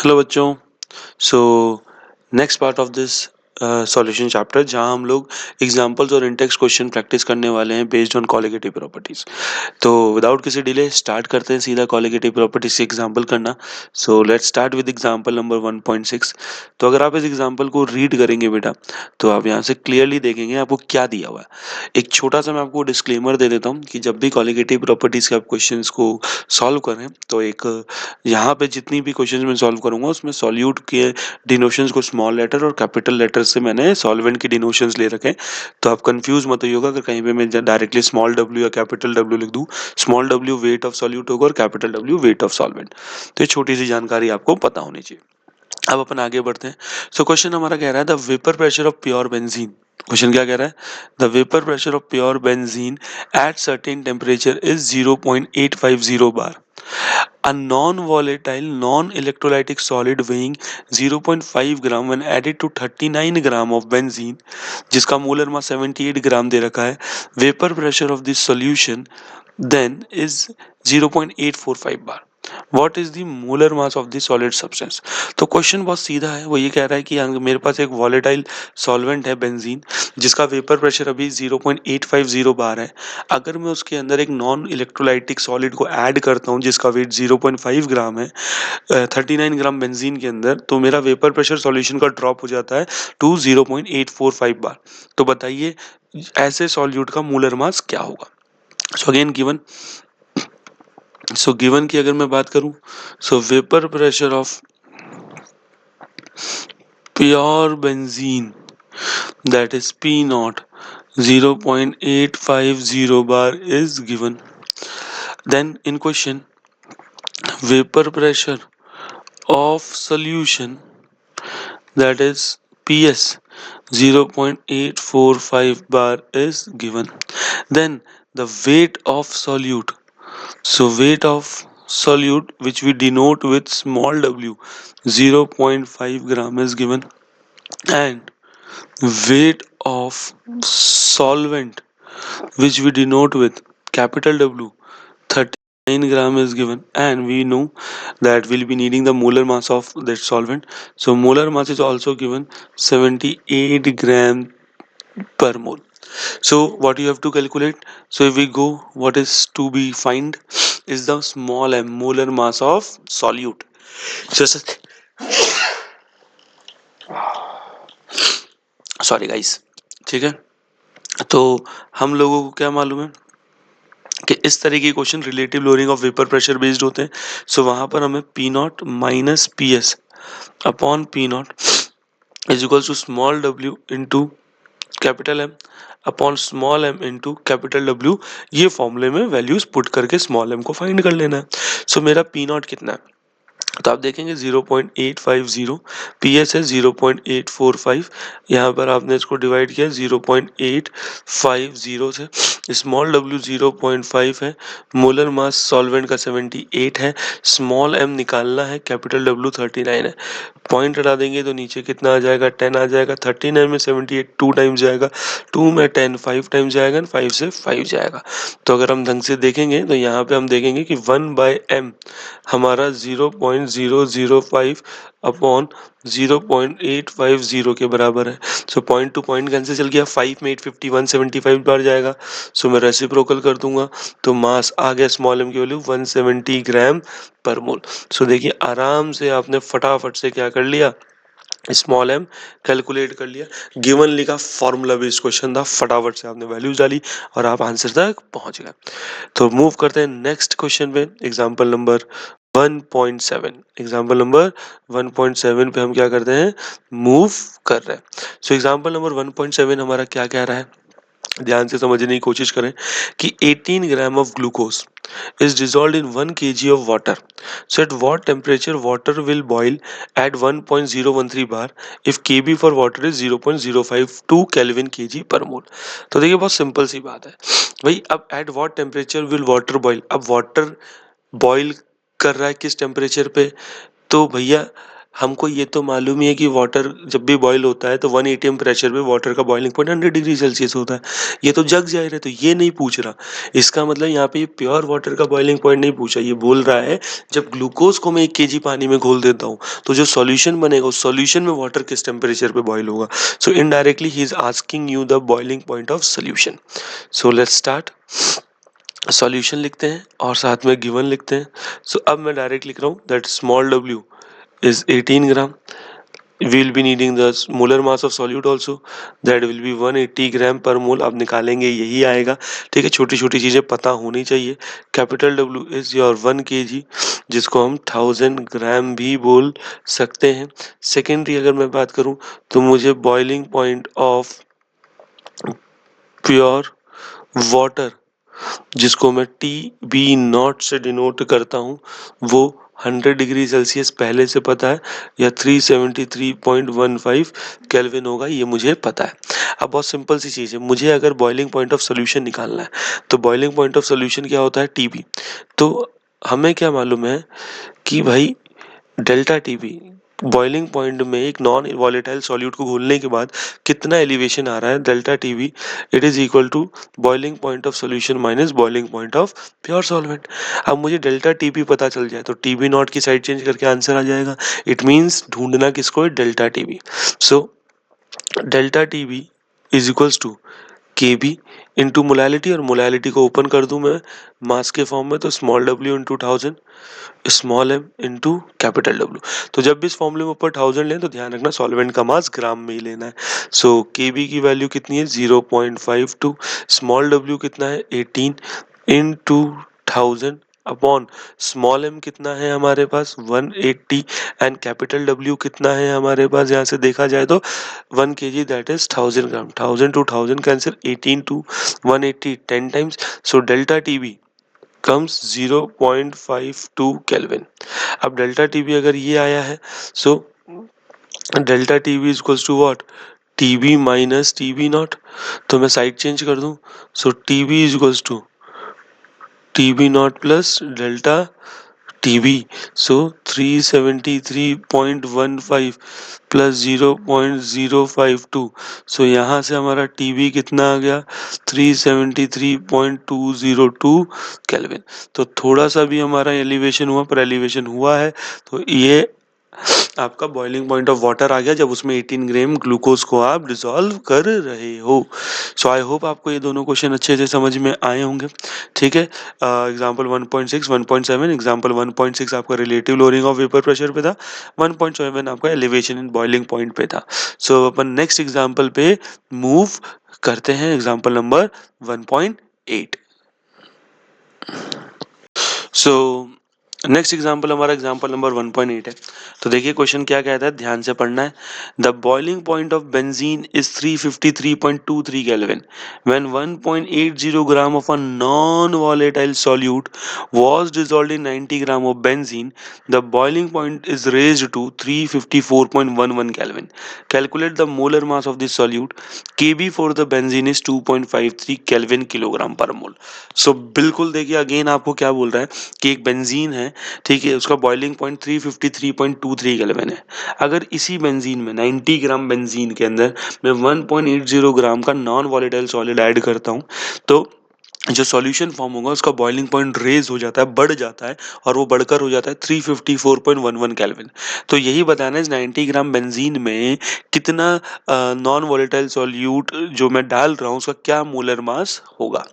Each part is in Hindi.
हेलो बच्चों। So next part of this solution chapter जहां हम लोग एग्जांपल्स और इंटेक्स क्वेश्चन प्रैक्टिस करने वाले हैं बेस्ड ऑन कॉलिगेटिव प्रॉपर्टीज। तो विदाउट किसी डिले स्टार्ट करते हैं सीधा कॉलिगेटिव प्रॉपर्टीज से एग्जांपल करना। So let's start with example number 1.6। तो अगर आप इस एग्जांपल को रीड करेंगे बेटा तो आप यहाँ से क्लियरली देखेंगे आपको क्या दिया हुआ है। एक छोटा सा मैं आपको डिस्क्लेमर दे देता हूँ कि जब भी कॉलिगेटिव प्रॉपर्टीज के आप क्वेश्चन को सॉल्व करें तो एक यहाँ पे जितनी भी क्वेश्चन मैं सॉल्व करूंगा उसमें सॉल्यूट के डिनोशंस को स्मॉल लेटर और कैपिटल लेटर से मैंने सॉल्वेंट की डिनोशंस ले रखे हैं। तो आप कंफ्यूज मत होइएगा अगर कहीं पे मैं डायरेक्टली स्मॉल डब्ल्यू या कैपिटल डब्ल्यू लिख दूं। Small W wait of solute होगा और capital W wait of solvent. तो ये छोटी सी जानकारी आपको पता होनी चाहिए। अब अपन आगे बढ़ते हैं। सो क्वेश्चन हमारा कह रहा है the vapour pressure of pure benzene. Question क्या कह रहा है? The vapour pressure of pure benzene at certain temperature is 0.850 bar. A non-volatile, non-electrolytic solid weighing 0.5 gram when added to 39 gram of benzene, जिसका मोलर मास 78 ग्राम दे रखा है, vapour pressure of this solution then is 0.845 bar. What is the molar mass of the solid substance? तो क्वेश्चन बहुत सीधा है। वो ये कह रहा है कि मेरे पास एक वॉलेटाइल सॉल्वेंट है बेंजीन जिसका वेपर प्रेशर अभी 0.850 बार है। अगर मैं उसके अंदर एक नॉन इलेक्ट्रोलाइटिक सॉलिड को ऐड करता हूँ जिसका वेट 0.5 ग्राम है 39 ग्राम बेंजीन के अंदर, तो मेरा वेपर प्रेशर सॉल्यूशन का ड्रॉप हो जाता है टू 0.845 बार। तो बताइए ऐसे सॉल्यूट का मोलर मास क्या होगा? सो अगेन गिवन गिवन की अगर मैं बात करूं vapour pressure of pure benzene that is P naught 0.850 bar is given. Then in question vapor pressure of solution that is PS 0.845 bar is given. Then the weight of solute. So weight of solute which we denote with small w 0.5 gram is given, and weight of solvent which we denote with capital W 39 gram is given, and we know that we'll be needing the molar mass of that solvent. So molar mass is also given 78 gram per mole. So what you have to calculate? So if we go, what is to be find is the small m molar mass of solute. Just sorry guys, ठीक है। तो हम लोगों को क्या मालूम है कि इस तरह के question relative lowering of vapour pressure based होते हैं। सो वहां पर हमें P not minus P S upon P naught is equal to small W into capital M upon small M into capital W, ये फॉर्मूले में वैल्यूज पुट करके स्मॉल एम को फाइंड कर लेना है। सो मेरा पी नॉट कितना है तो आप देखेंगे 0.850, पी एस है 0.845, यहाँ पर आपने इसको डिवाइड किया 0.850 से, स्मॉल डब्ल्यू 0.5 है, मोलर मास सॉल्वेंट का 78 है, स्मॉल एम निकालना है, कैपिटल डब्ल्यू 39 है। पॉइंट हटा देंगे तो नीचे कितना आ जाएगा 10 आ जाएगा, 39 में 78 टू टाइम्स जाएगा, 2 में 10 5 टाइम्स जाएगा, 5 से 5 जाएगा। तो अगर हम ढंग से देखेंगे तो यहाँ पे हम देखेंगे कि 1/m हमारा 0.005 अपॉन 0.850 के बराबर है। So point to point cancel चल गया, 5 में 850 175 बार जाएगा। सो मैं रेसिप्रोकल कर दूंगा तो मास आ गया स्मॉल एम की वैल्यू 170 ग्राम पर मोल। सो देखिए आराम से आपने फटाफट से क्या कर लिया, स्मॉल एम कैलकुलेट कर लिया। गिवन लिखा, फॉर्मूला बेस्ड क्वेश्चन था, फटाफट से आपने वैल्यूज डाली और आप आंसर तक पहुंच गए। तो मूव करते हैं नेक्स्ट क्वेश्चन पे, एग्जांपल नंबर 1.7। एग्जांपल नंबर 1.7 पे हम क्या करते हैं, मूव कर रहे हैं। सो एग्जांपल नंबर 1.7 हमारा क्या कह रहा है, ध्यान से समझने की कोशिश करें कि 18 gram of glucose is dissolved in 1 kg of water. So at what temperature water will boil at 1.013 bar if Kb for water is 0.052 Kelvin kg per mole। तो देखिए बहुत सिंपल सी बात है भाई। अब at what temperature will water boil, अब वाटर बॉईल कर रहा है किस टेम्परेचर पे, तो भैया हमको ये तो मालूम ही है कि वाटर जब भी बॉयल होता है तो 1 एटीएम प्रेशर पे वाटर का बॉइलिंग पॉइंट 100 डिग्री सेल्सियस होता है। ये तो जग जाहिर है, तो ये नहीं पूछ रहा। इसका मतलब यहाँ पे प्योर वाटर का बॉइलिंग पॉइंट नहीं पूछा, ये बोल रहा है जब ग्लूकोज को मैं 1 केजी पानी में घोल देता हूँ तो जो सॉल्यूशन बनेगा उस सॉल्यूशन में वाटर किस टेम्परेचर पे बॉयल होगा। So indirectly he is asking you the boiling point of solution. So let's start. Solution लिखते हैं और साथ में गिवन लिखते हैं। सो अब मैं डायरेक्ट लिख रहा हूँ that small w is 18 gram. We will be needing the molar mass of solute also, that will be 180 ग्राम पर मोल। अब निकालेंगे यही आएगा। ठीक है, छोटी छोटी चीज़ें पता होनी चाहिए। Capital W is your 1 kg, जिसको हम 1000 ग्राम भी बोल सकते हैं। सेकेंडरी अगर मैं बात करूं तो मुझे boiling point of pure water, जिसको मैं TB0 से डिनोट करता हूँ, वो 100 डिग्री सेल्सियस पहले से पता है, या 373.15 केल्विन होगा, ये मुझे पता है। अब बहुत सिंपल सी चीज़ है, मुझे अगर बॉइलिंग पॉइंट ऑफ सोल्यूशन निकालना है तो बॉइलिंग पॉइंट ऑफ सोल्यूशन क्या होता है, TB। तो हमें क्या मालूम है कि भाई डेल्टा टीबी बॉइलिंग पॉइंट में एक नॉन वॉलेटाइल सॉल्यूट को घोलने के बाद कितना एलिवेशन आ रहा है, delta T B it is equal to boiling point of solution minus boiling point of pure solvent. अब मुझे डेल्टा टीबी पता चल जाए तो टीबी नॉट की साइड चेंज करके आंसर आ जाएगा। इट मीन्स ढूंढना किसको है, delta TB. So delta TB is equals to K B into molality, और मोलैलिटी को ओपन कर दूं मैं मास के फॉर्म में तो small w into 1000 small m into capital W। तो जब भी इस फॉर्मूले में ऊपर 1000 लें तो ध्यान रखना सॉल्वेंट का मास ग्राम में ही लेना है। सो के बी की वैल्यू कितनी है, 0.52। स्मॉल w कितना है, 18 इंटू 1000 अपॉन स्मॉल m कितना है हमारे पास, 180, एंड कैपिटल W कितना है हमारे पास, यहाँ से देखा जाए तो 1 kg that is 1000 gram. 1000 to 1000 cancel, 18 to 180 10 times. So delta TB comes 0.52 kelvin. अब डेल्टा टीबी अगर ये आया है, so delta TB is equals to what, TB minus TB not. तो मैं साइड चेंज कर दूं, so TB is equals to TB not plus delta TB. So 373.15 plus 0.052। So यहाँ से हमारा टीबी कितना आ गया, 373.202 केल्विन। तो थोड़ा सा भी हमारा एलिवेशन हुआ, पर एलिवेशन हुआ है, तो ये आपका बॉइलिंग पॉइंट ऑफ वाटर आ गया जब उसमें 18 ग्राम ग्लूकोज को आप डिसॉल्व कर रहे हो। सो आई होप आपको ये दोनों क्वेश्चन अच्छे से समझ में आए होंगे। ठीक है, एग्जाम्पल 1.6 1.7, एग्जाम्पल 1.6 आपका relative lowering of vapour pressure पे था, 1.7 आपका एलिवेशन इन बॉइलिंग पॉइंट पे था। सो अपन नेक्स्ट एग्जाम्पल पे मूव करते हैं, example number 1.8। So next example हमारा एग्जाम्पल नंबर 1.8 है। तो देखिए क्वेश्चन क्या कहता है, ध्यान से पढ़ना है। The boiling point of benzene is 353.23 kelvin when 1.80 gram of a non volatile solute was dissolved in 90 gram of benzene. The boiling point is raised to 354.11 Kelvin. Calculate the molar mass of this solute. Kb for the benzene is 2.53 Kelvin kilogram पर मोल। सो बिल्कुल देखिए अगेन आपको क्या बोल रहा है कि एक बेंजीन है, ठीक है, उसका बॉइलिंग पॉइंट 353.23 केल्विन है। अगर इसी बेंजीन में 90 ग्राम बेंजीन के अंदर मैं 1.80 ग्राम का नॉन वॉलेटाइल सॉलिड ऐड करता हूँ तो जो सॉल्यूशन फॉर्म होगा उसका बॉइलिंग पॉइंट रेज हो जाता है, बढ़ जाता है, और वो बढ़कर हो जाता है 354.11 केल्विन। तो यही बताना है 90 ग्राम बेंजीन में कितना नॉन वॉलेटाइल सॉल्यूट जो मैं डाल रहा हूँ उसका क्या मोलर मास होगा।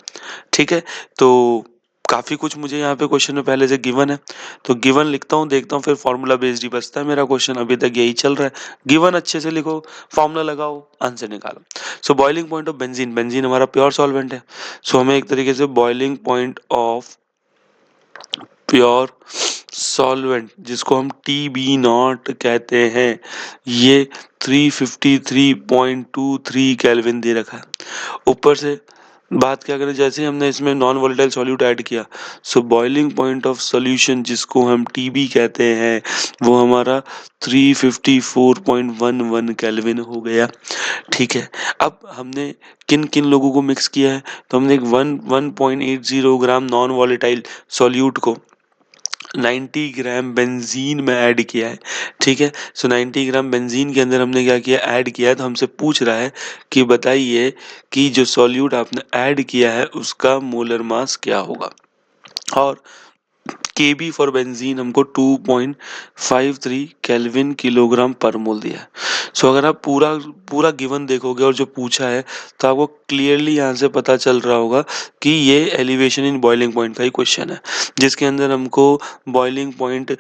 ठीक है, तो काफ़ी कुछ मुझे यहाँ पे क्वेश्चन में पहले से गिवन है, तो गिवन लिखता हूँ, देखता हूँ, फिर फॉर्मूला बेस्ड ही बचता है मेरा क्वेश्चन। अभी तक यही चल रहा है, गिवन अच्छे से लिखो, फॉर्मूला लगाओ, आंसर निकालो। सो boiling point of benzene, benzene हमारा प्योर सॉल्वेंट है। सो हमें एक तरीके से boiling point of pure solvent, जिसको हम TB0 कहते हैं, ये 353.23 केल्विन दे रखा है। ऊपर से बात क्या करें, जैसे हमने इसमें नॉन वोलेटाइल सॉल्यूट ऐड किया, सो बॉइलिंग पॉइंट ऑफ सॉल्यूशन जिसको हम TB कहते हैं वो हमारा 354.11 केल्विन हो गया। ठीक है, अब हमने किन किन लोगों को मिक्स किया है, तो हमने एक 1.80 ग्राम नॉन वॉलेटाइल सॉल्यूट को 90 ग्राम बेंजीन में ऐड किया है, ठीक है। सो 90 ग्राम बेंजीन के अंदर हमने क्या किया, ऐड किया है। तो हमसे पूछ रहा है कि बताइए कि जो सॉल्यूट आपने ऐड किया है उसका मोलर मास क्या होगा। और Kb फॉर बेंजीन हमको 2.53 केल्विन किलोग्राम पर मोल दिया है। सो अगर आप पूरा पूरा गिवन देखोगे और जो पूछा है तो आपको क्लियरली यहाँ से पता चल रहा होगा कि ये एलिवेशन इन बॉइलिंग पॉइंट का ही क्वेश्चन है, जिसके अंदर हमको boiling point,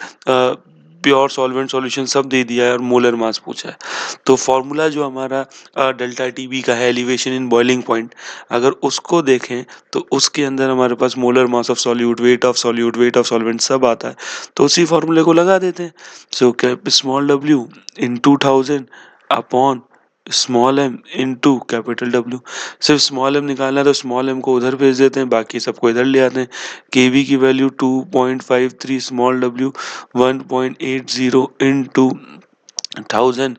pure solvent solution सब दे दिया है और मोलर मास पूछा है। तो फॉर्मूला जो हमारा डेल्टा टीबी का है, एलिवेशन इन बॉइलिंग पॉइंट, अगर उसको देखें तो उसके अंदर हमारे पास molar mass of solute, weight of solute, weight of solvent सब आता है। तो उसी फॉर्मूले को लगा देते हैं। So small W in 2000 upon small M into capital W. सिर्फ स्मॉल एम निकालना है तो स्मॉल एम को उधर भेज देते हैं, बाकी सबको इधर ले आते हैं। के वी की value 2.53, small W 1.80 into 1000।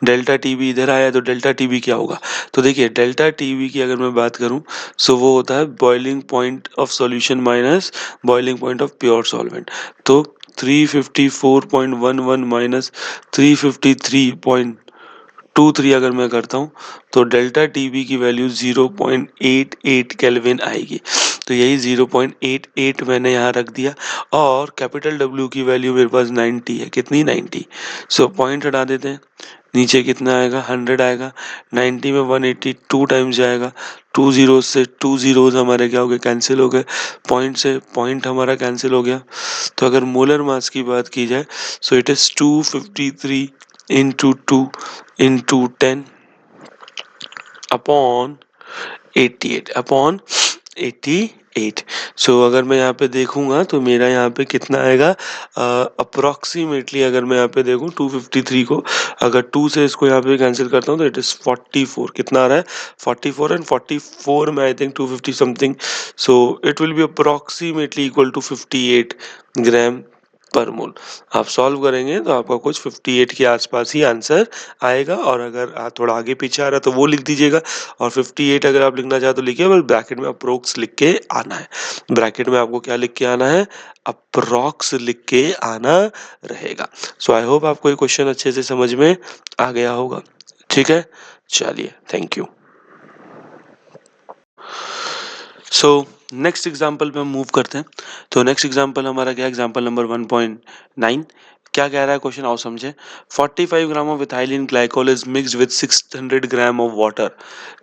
Delta TB इधर आया तो डेल्टा टीबी क्या होगा। तो देखिए डेल्टा टीबी की अगर मैं बात करूं सो वो होता है boiling point of solution minus boiling point of pure solvent. तो 354.11 माइनस 353.23 अगर मैं करता हूँ तो डेल्टा टीबी की वैल्यू 0.88 केल्विन आएगी। तो यही 0.88 मैंने यहाँ रख दिया। और कैपिटल डब्ल्यू की वैल्यू मेरे पास 90 है। कितनी, 90। सो पॉइंट हटा देते हैं, नीचे कितना आएगा, 100 आएगा। 90 में 182 टाइम्स जाएगा। 2 जीरो से 2 जीरोज हमारे क्या हो गए, कैंसिल हो गए। पॉइंट से पॉइंट हमारा कैंसिल हो गया। तो अगर मोलर मास की बात की जाए so it is 253 into 2 into 10 upon 88। सो अगर मैं यहाँ पे देखूंगा तो मेरा यहाँ पे कितना आएगा, अप्रोक्सीमेटली अगर मैं यहाँ पे देखूँ 253 को अगर 2 से इसको यहाँ पे कैंसिल करता हूँ तो इट इज 44। कितना आ रहा है, 44। एंड 44 में I think 250 something. So it will be approximately equal to 58 gram पर मोल। आप सॉल्व करेंगे तो आपका कुछ 58 के आसपास ही आंसर आएगा। और अगर थोड़ा आगे पीछे आ रहा है तो वो लिख दीजिएगा। और 58 अगर आप लिखना चाहे तो लिखिए, बस ब्रैकेट में अप्रोक्स लिख के आना है। ब्रैकेट में आपको क्या लिख के आना है, अप्रोक्स लिख के आना रहेगा। सो आई होप आपको ये क्वेश्चन अच्छे से समझ में आ गया होगा। ठीक है, चलिए, thank you. So next example पे हम मूव करते हैं। तो नेक्स्ट एग्जाम्पल हमारा क्या, एग्जाम्पल नंबर 1.9। क्या कह रहा है क्वेश्चन, आओ समझे। 45 gram of ethylene glycol is mixed with 600 gram of water.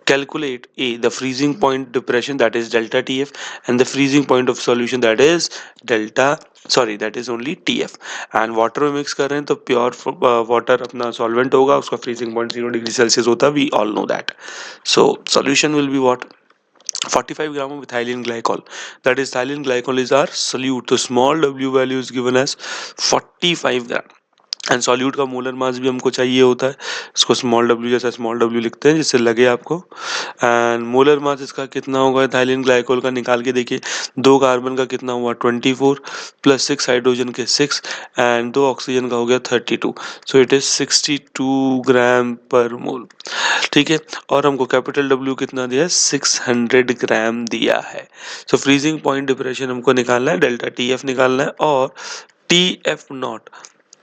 Calculate A the freezing point depression that is delta T F and the freezing point of solution that is delta, sorry that is only T F. And water में मिक्स कर रहे हैं तो प्योर वाटर अपना सॉल्वेंट होगा, उसका फ्रीजिंग पॉइंट 0 डिग्री सेल्सियस होता है, we all know that. So solution will be what, 45 gram of ethylene glycol, that is ethylene glycol is our solute. So small w value is given as 45 gram and solute का मोलर मास भी हमको चाहिए होता है। इसको स्मॉल डब्ल्यू जैसा स्मॉल डब्ल्यू लिखते हैं जिससे लगे आपको। एंड मोलर मास इसका कितना होगा इथाइलिन ग्लाइकोल का, निकाल के देखिए। 2 कार्बन का कितना हुआ 24 प्लस 6 हाइड्रोजन के 6 एंड 2 ऑक्सीजन का हो गया 32। सो इट इज 62 ग्राम पर मोल। ठीक है, और हमको कैपिटल डब्ल्यू कितना दिया है, 600 ग्राम दिया है। सो फ्रीजिंग पॉइंट डिप्रेशन हमको निकालना है, डेल्टा टी एफ निकालना है। और T F not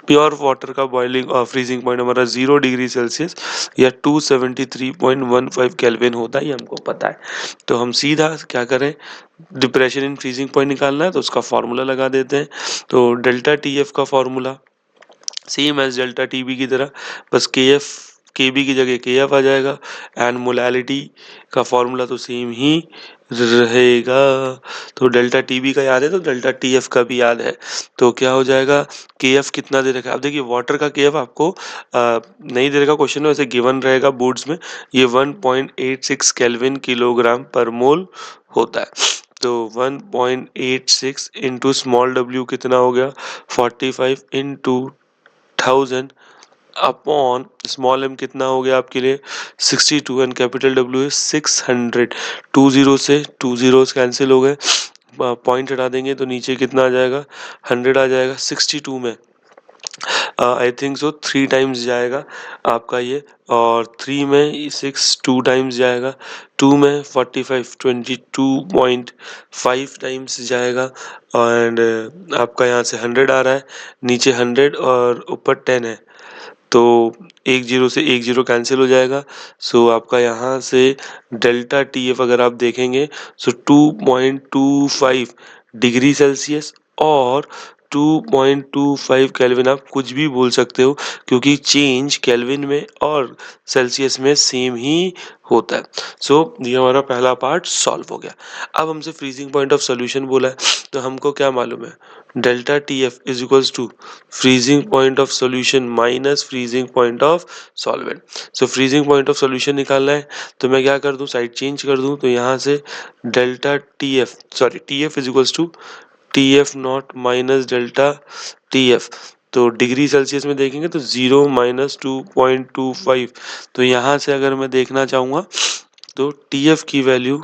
pure water का बॉइलिंग और फ्रीजिंग पॉइंट हमारा 0 डिग्री सेल्सियस या 273.15 केल्विन होता है, ये हमको पता है। तो हम सीधा क्या करें, डिप्रेशन इन फ्रीजिंग पॉइंट निकालना है तो उसका फॉर्मूला लगा देते हैं। तो डेल्टा टी एफ का formula same as delta T B की तरह, बस के एफ के बी की जगह के एफ आ जाएगा। एंड मोलैलिटी का फॉर्मूला तो सेम ही रहेगा। तो डेल्टा टी बी का याद है तो डेल्टा टी एफ का भी याद है। तो क्या हो जाएगा, के एफ कितना दे रखा है, अब देखिए वाटर का के एफ आपको नहीं दे रखा क्वेश्चन में, वैसे गिवन रहेगा बोर्ड्स में। ये 1.86 केल्विन किलोग्राम पर मोल होता है। तो 1.86 इंटू स्मॉल डब्ल्यू कितना हो गया, 45 इंटू 1000 अपॉन स्मॉल एम कितना हो गया आपके लिए 62 एंड कैपिटल डब्ल्यू है 600। 2 जीरो से 2 जीरोस कैंसिल हो गए, पॉइंट हटा देंगे तो नीचे कितना आ जाएगा, 100 आ जाएगा। 62 में आई थिंक सो 3 टाइम्स जाएगा आपका ये, और 3 में 6 2 टाइम्स जाएगा, 2 में 45 22.5 टाइम्स जाएगा, एंड आपका यहाँ से 100 आ रहा है, नीचे 100 और ऊपर 10 है, तो एक जीरो से एक जीरो कैंसिल हो जाएगा। सो आपका यहाँ से डेल्टा टी एफ अगर आप देखेंगे, सो 2.25 डिग्री सेल्सियस और 2.25 केल्विन, आप कुछ भी बोल सकते हो क्योंकि चेंज केल्विन में और सेल्सियस में सेम ही होता है। सो ये हमारा पहला पार्ट सॉल्व हो गया। अब हमसे फ्रीजिंग पॉइंट ऑफ सोल्यूशन बोला है, तो हमको क्या मालूम है, delta T F is equals to freezing point of solution minus freezing point of solvent. So freezing point of solution निकालना है, तो मैं क्या कर दूं, साइड चेंज कर दूं, तो यहाँ से delta T F, sorry T F is equals to T F naught minus delta T F, तो डिग्री सेल्सियस में देखेंगे तो 0 माइनस 2.25, तो यहाँ से अगर मैं देखना चाहूँगा तो टी एफ की वैल्यू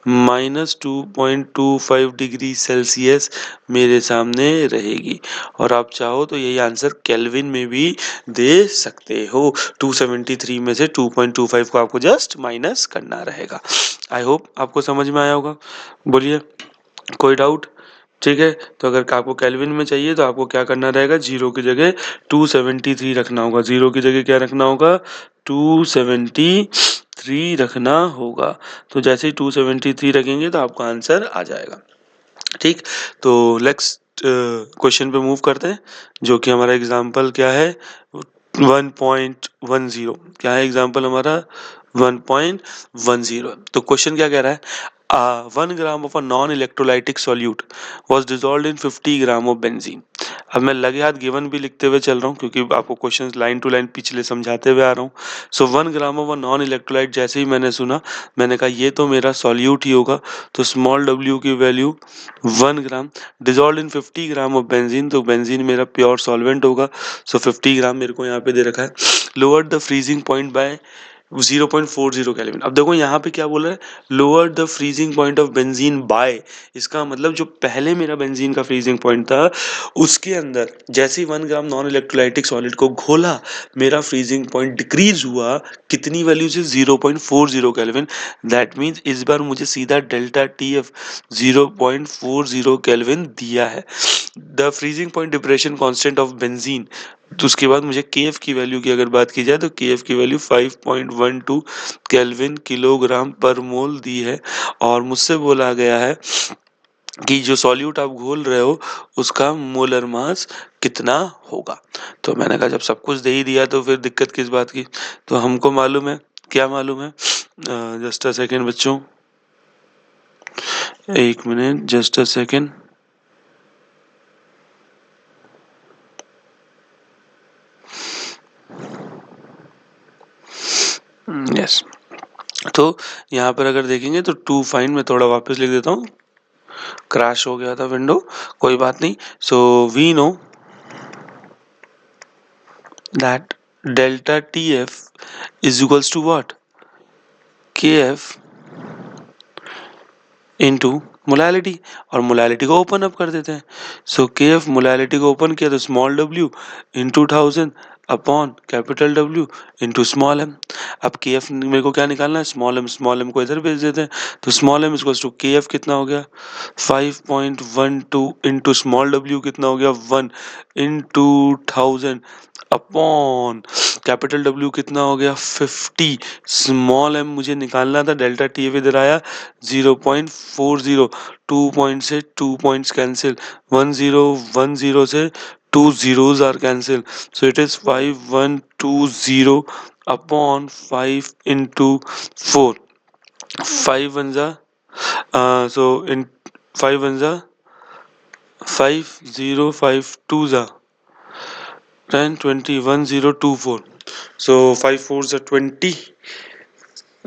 -2.25 डिग्री सेल्सियस मेरे सामने रहेगी, और आप चाहो तो यही आंसर केल्विन में भी दे सकते हो। 273 में से 2.25 को आपको जस्ट माइनस करना रहेगा। आई होप आपको समझ में आया होगा। बोलिए, कोई डाउट? ठीक है, तो अगर आपको केल्विन में चाहिए तो आपको क्या करना रहेगा, जीरो की जगह 273 रखना होगा, जीरो की जगह क्या रखना होगा, 273 रखना होगा। तो जैसे ही 273 रखेंगे तो आपका आंसर आ जाएगा। ठीक, तो नेक्स्ट क्वेश्चन पे मूव करते हैं, जो कि हमारा एग्जाम्पल क्या है, 1.10। क्या है एग्जाम्पल हमारा, 1.10। तो क्वेश्चन क्या कह रहा है, 1 gram of a non electrolytic solute was dissolve in 50 gram of benzene. अब मैं लगे हाथ गिवन भी लिखते हुए चल रहा हूँ क्योंकि आपको क्वेश्चन लाइन टू लाइन पिछले समझाते हुए आ रहा हूँ। सो 1 gram of a non electrolyte, जैसे ही मैंने सुना मैंने कहा ये तो मेरा सॉल्यूट ही होगा, तो स्मॉल w की value 1 gram, dissolve in 50 gram of benzene, तो बेंजीन मेरा प्योर सॉल्वेंट होगा। सो 50 ग्राम मेरे को यहाँ पे दे रखा है। Lower the freezing point by 0.40 kelvin. अब देखो यहाँ पे क्या बोल रहा है, lower the freezing point of benzene by, इसका मतलब जो पहले मेरा बेंजीन का फ्रीजिंग पॉइंट था उसके अंदर जैसे ही 1 ग्राम नॉन इलेक्ट्रोलाइटिक सॉलिड को घोला मेरा फ्रीजिंग पॉइंट डिक्रीज हुआ, कितनी वैल्यू से, 0.40 केल्विन। दैट मीन्स इस बार मुझे सीधा डेल्टा टी एफ 0.40 केल्विन दिया है। The freezing point depression constant of benzene, तो उसके बाद मुझे के एफ की वैल्यू की अगर बात की जाए तो के एफ की वैल्यू 5.12 केल्विन किलोग्राम पर मोल दी है, और मुझसे बोला गया है कि जो सॉल्यूट आप घोल रहे हो उसका मोलर मास कितना होगा। तो मैंने कहा जब सब कुछ दे ही दिया तो फिर दिक्कत किस बात की, तो हमको मालूम है, क्या मालूम है, जस्ट अ सेकेंड बच्चों, एक minute, just a second. Yes, तो यहाँ पर अगर देखेंगे तो टू फाइन, मैं थोड़ा वापस लिख देता हूँ, क्रैश हो गया था विंडो, कोई बात नहीं। So we know that delta T F is equals to what, K F into molality, और मोलैलिटी को ओपन अप कर देते हैं। सो के एफ मोलैलिटी को ओपन किया तो small w into 1000 upon capital W into small m। अब के एफ मेरे को क्या निकालना है, स्मॉल m को इधर भेज देते हैं, तो स्मॉल m इक्वल्स टू के एफ कितना हो गया, 5.12 इंटू स्मॉल w कितना हो गया, 1 इंटू 1000 अपॉन कैपिटल W कितना हो गया, 50। स्मॉल m मुझे निकालना था, डेल्टा टी एफ इधर आया 0.40, 2 पॉइंट से 2 पॉइंट्स कैंसिल, 1010 से 2 zeros are cancelled, so it is 5120 upon 5 into 4, 5 ones are so in 5 ones are 5, 0, 5 twos are 10, 20, 1024, so 5 fours are 20,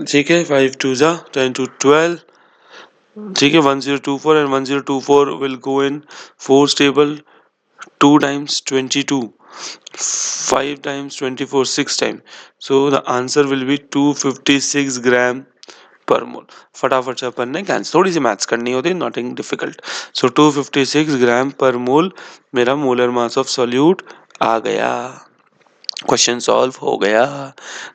ठीक है, 5 twos are 10 to 12, ठीक है, 1024 and 1024 will go in 4's table, 2 times 22, 5 times 24, 6 times, so the answer will be 256 gram पर मोल। फटाफट से अपन ने कैंसिल, थोड़ी सी मैथ्स करनी होती है, नॉटिंग डिफिकल्ट। सो 256 ग्राम पर मोल मेरा मोलर मास ऑफ सॉल्यूट आ गया, क्वेश्चन सॉल्व हो गया।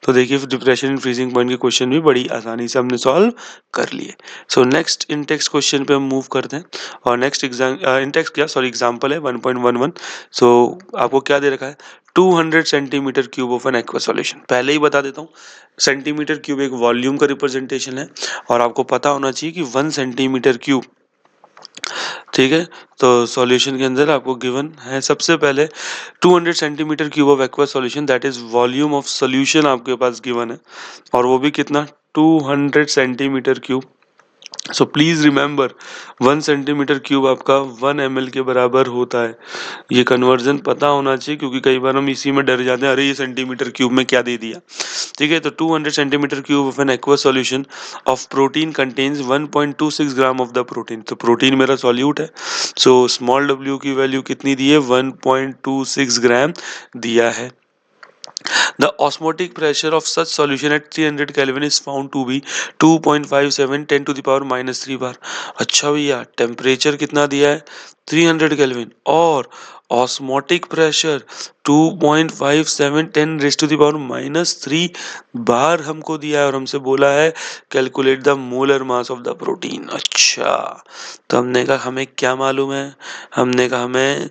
तो देखिए डिप्रेशन इन फ्रीजिंग पॉइंट के क्वेश्चन भी बड़ी आसानी से हमने सॉल्व कर लिए। So next in text question पे हम मूव करते हैं और नेक्स्ट एग्जांपल है 1.11। सो आपको क्या दे रखा है, 200 centimetre cube of N aqua solution. पहले ही बता देता हूँ, सेंटीमीटर क्यूब एक वॉल्यूम का रिप्रेजेंटेशन है और आपको पता होना चाहिए कि 1 सेंटीमीटर क्यूब, ठीक है। तो सॉल्यूशन के अंदर आपको गिवन है सबसे पहले 200 centimetre cube of aqua solution, that is volume of solution आपके पास गिवन है और वो भी कितना, 200 centimetre cube. So please remember 1 centimetre cube आपका 1 ml के बराबर होता है। ये कन्वर्जन पता होना चाहिए क्योंकि कई बार हम इसी में डर जाते हैं, अरे ये सेंटीमीटर क्यूब में क्या दे दिया। ठीक है, तो 200 centimetre cube of N aqua solution of protein contains 1.26 gram of the protein. तो प्रोटीन मेरा सॉल्यूट है, सो स्मॉल डब्ल्यू की वैल्यू कितनी दी है, 1.26 ग्राम दिया है। The osmotic pressure of such solution at 300 Kelvin is found to be 2.57 10 to the power minus 3 बार। अच्छा भैया, टेम्परेचर कितना दिया है, 300 केल्विन, और osmotic pressure 2.57 10 raise to the power minus 3 bar हमको दिया है और हमसे बोला है calculate the molar mass of the protein. अच्छा, तो हमने कहा हमें क्या मालूम है, हमने कहा हमें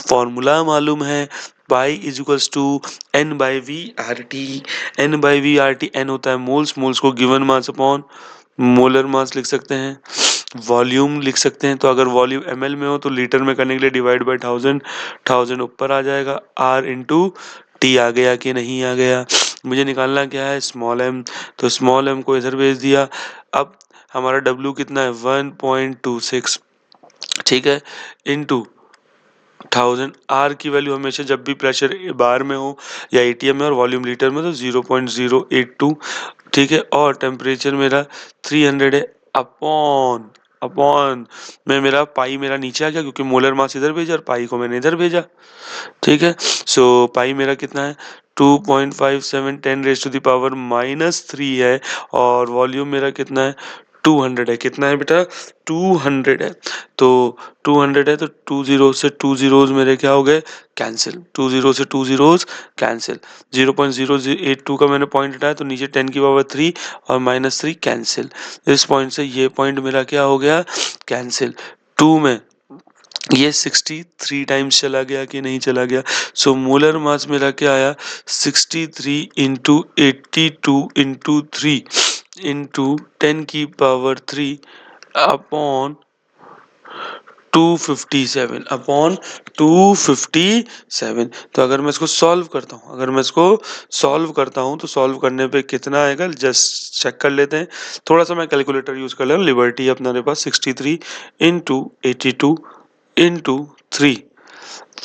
फॉर्मूला मालूम है, pi is equals to N by V R T. N by V R T, N होता है मोल्स, मोल्स को given mass upon molar mass लिख सकते हैं, वॉल्यूम लिख सकते हैं। तो अगर वॉल्यूम ml में हो तो लीटर में करने के लिए डिवाइड बाई 1000, 1000 ऊपर आ जाएगा, आर इंटू टी आ गया कि नहीं आ गया। मुझे निकालना क्या है, स्मॉल एम, तो स्मॉल एम को इधर भेज दिया। अब हमारा डब्ल्यू कितना है, 1.26, ठीक है, इंटू 1000। आर की वैल्यू हमेशा जब भी प्रेशर बार में हो या एटीएम में और वॉल्यूम लीटर में तो 0.082, ठीक है, और टेम्परेचर मेरा 300 है, अपॉन अपॉन में मेरा पाई मेरा नीचे आ गया क्योंकि मोलर मास इधर भेजा और पाई को मैंने इधर भेजा, ठीक है। सो पाई मेरा कितना है, 2.57 10 raise to the power minus 3 है और वॉल्यूम मेरा कितना है, 200 है। कितना है बेटा, 200 है। तो 200 है तो 2 जीरो से 2 जीरोज मेरे क्या हो गए, कैंसिल, 2 जीरो से 2 जीरोज कैंसिल, 0.082 का मैंने पॉइंट हटाया तो नीचे 10 की पावर 3 और माइनस 3 कैंसिल। इस पॉइंट से ये पॉइंट मेरा क्या हो गया, कैंसिल। 2 में ये 63 टाइम्स चला गया कि नहीं चला गया। सो मोलर मास मेरा क्या आया, 63 इंटू 82 इंटू 3 इंटू 10 की पावर 3 अपॉन 257 अपॉन 257। तो अगर मैं इसको सॉल्व करता हूँ, अगर मैं इसको सॉल्व करता हूँ तो सॉल्व करने पे कितना आएगा, जस्ट चेक कर लेते हैं। थोड़ा सा मैं कैलकुलेटर यूज कर ले रहा हूँ, लिबर्टी अपने पास। 63 इंटू 82 इंटू 3,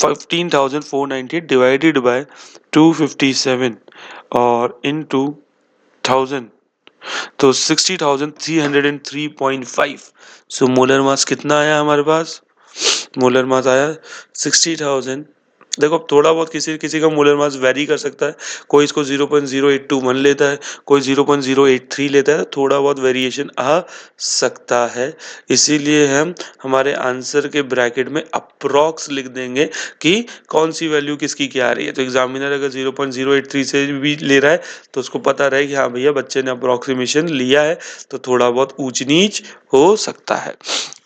15,498 डिवाइडेड बाय 257 और इंटू 1000, तो 60,303.5। सो मोलर मास कितना आया हमारे पास, मोलर मास आया 60,000। देखो अब थोड़ा बहुत किसी किसी का मोलर मास वेरी कर सकता है, कोई इसको 0.0821 लेता है, कोई 0.083 लेता है, थोड़ा बहुत वेरिएशन आ सकता है। इसीलिए हम हमारे आंसर के ब्रैकेट में अप्रॉक्स लिख देंगे कि कौन सी वैल्यू किसकी क्या आ रही है। तो एग्जामिनर अगर 0.083 से भी ले रहा है तो उसको पता रहे कि हाँ भैया बच्चे ने अप्रोक्सीमेशन लिया है, तो थोड़ा बहुत ऊंच नीच हो सकता है।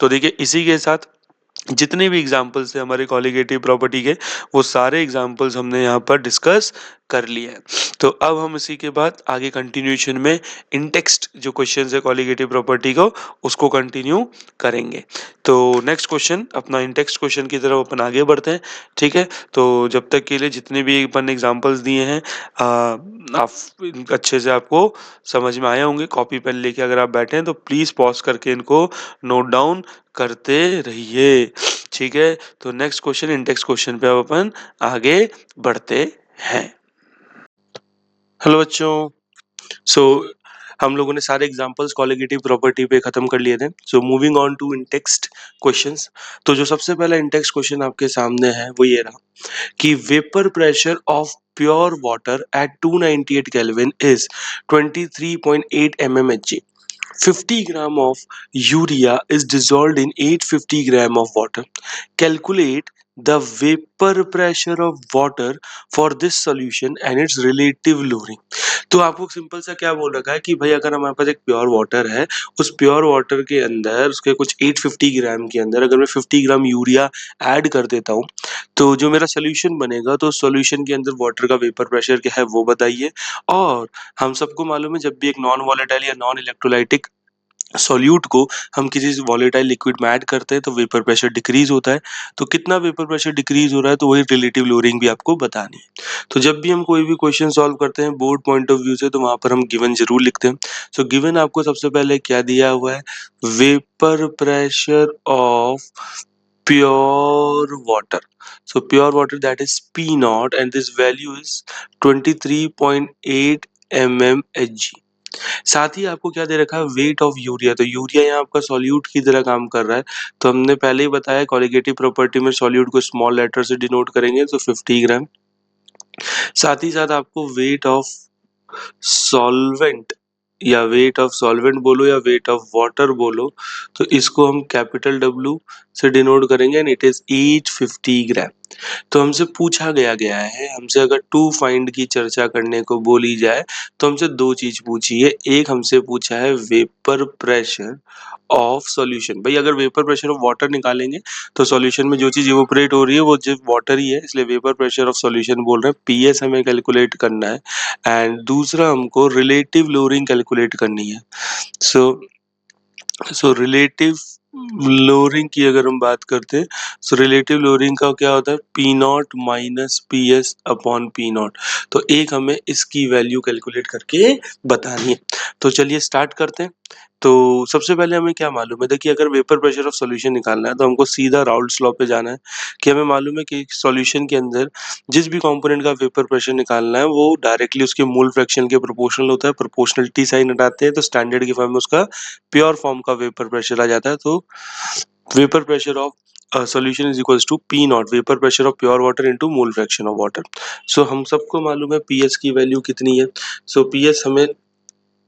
तो देखिए इसी के साथ जितने भी एग्जाम्पल्स थे हमारे कॉलिगेटिव प्रॉपर्टी के, वो सारे एग्जाम्पल्स हमने यहाँ पर डिस्कस कर लिए हैं। तो अब हम इसी के बाद आगे कंटिन्यूएशन में इंटेक्स्ट जो क्वेश्चन है कॉलिगेटिव प्रॉपर्टी को, उसको कंटिन्यू करेंगे। तो नेक्स्ट क्वेश्चन, अपना इंटेक्स्ट क्वेश्चन की तरफ अपन आगे बढ़ते हैं, ठीक है। तो जब तक के लिए जितने भी अपन एग्जाम्पल्स दिए हैं आप अच्छे से आपको समझ में आए होंगे। कॉपी पेन लेके अगर आप बैठे हैं तो प्लीज पॉज करके इनको नोट डाउन करते रहिए, ठीक है। तो नेक्स्ट क्वेश्चन इंटेक्स क्वेश्चन पे अब अपन आगे बढ़ते हैं। हेलो बच्चों, सो हम लोगों ने सारे एग्जांपल्स कॉलिगेटिव प्रॉपर्टी पे खत्म कर लिए थे। So moving on to intext questions. तो जो सबसे पहला इंटेक्स्ट क्वेश्चन आपके सामने है वो ये रहा कि vapour pressure of pure water at 298 kelvin is 23.8 mmHg. 50 gram of urea is dissolved in 850 gram of water. Calculate the vapor pressure of water for this solution and its relative lowering। तो आपको सिंपल सा क्या बोल रखा है कि भाई अगर हमारे पास एक प्योर वाटर है, उस प्योर वाटर के अंदर उसके कुछ 850 ग्राम के अंदर अगर मैं 50 ग्राम यूरिया ऐड कर देता हूँ, तो जो मेरा सॉल्यूशन बनेगा, तो सॉल्यूशन के अंदर वाटर का वेपर प्रेशर क्या है वो बताइए। और हम सबको मालूम है जब भी एक नॉन वोलेटाइल या नॉन इलेक्ट्रोलाइटिक सॉल्यूट को हम किसी वॉलेटाइल लिक्विड में ऐड करते हैं तो वेपर प्रेशर डिक्रीज होता है। तो कितना वेपर प्रेशर डिक्रीज हो रहा है, तो वही रिलेटिव लोअरिंग भी आपको बतानी है। तो जब भी हम कोई भी क्वेश्चन सॉल्व करते हैं बोर्ड पॉइंट ऑफ व्यू से, तो वहां पर हम गिवन जरूर लिखते हैं। सो गिवन आपको सबसे पहले क्या दिया हुआ है, vapour pressure of pure water. So pure water, that is P naught, and this value is 23.8 mmHg। साथ ही आपको क्या दे रखा है, वेट ऑफ यूरिया। तो यूरिया यहाँ आपका सॉल्यूट की तरह काम कर रहा है। तो हमने पहले ही बताया कोलिगेटिव प्रॉपर्टी में सॉल्यूट को स्मॉल लेटर से डिनोट करेंगे, तो 50 ग्राम। साथ ही साथ आपको वेट ऑफ सॉल्वेंट या वेट ऑफ सॉल्वेंट बोलो या वेट ऑफ वाटर बोलो, तो इसको हम कैपिटल डब्ल्यू से डिनोट करेंगे एंड इट इज 850 ग्राम। तो हमसे पूछा गया है, हमसे अगर टू फाइंड की चर्चा करने को बोली जाए, तो हमसे दो चीज पूछी है। एक हमसे पूछा है वेपर प्रेशर ऑफ सॉल्यूशन। भाई अगर वेपर प्रेशर ऑफ वाटर निकालेंगे तो सॉल्यूशन में जो चीज इवोपरेट हो रही है वो जो वाटर ही है, इसलिए वेपर प्रेशर ऑफ सॉल्यूशन बोल रहे हैं। पीएस हमें कैलकुलेट करना है एंड दूसरा हमको रिलेटिव लोअरिंग कैलकुलेट करनी है। सो रिलेटिव लोअरिंग की अगर हम बात करते हैं, सो रिलेटिव लोअरिंग का क्या होता है, P not minus P S upon P not. तो एक हमें इसकी वैल्यू कैलकुलेट करके बतानी है। तो चलिए स्टार्ट करते हैं। तो सबसे पहले हमें क्या मालूम है, देखिए अगर वेपर प्रेशर ऑफ सॉल्यूशन निकालना है तो हमको सीधा राउल्ट्स लॉ पे जाना है। कि हमें मालूम है कि सॉल्यूशन के अंदर जिस भी कंपोनेंट का वेपर प्रेशर निकालना है वो डायरेक्टली उसके मोल फ्रैक्शन के प्रोपोर्शनल होता है। प्रोपोर्शनलिटी साइन हटाते हैं तो स्टैंडर्ड की फॉर्म में उसका प्योर फॉर्म का वेपर प्रेशर आ जाता है। तो vapour pressure of solution is equals to P not, vapour pressure of pure water into mole fraction of water. So हम सबको मालूम है पीएस की वैल्यू कितनी है। सो पीएस हमें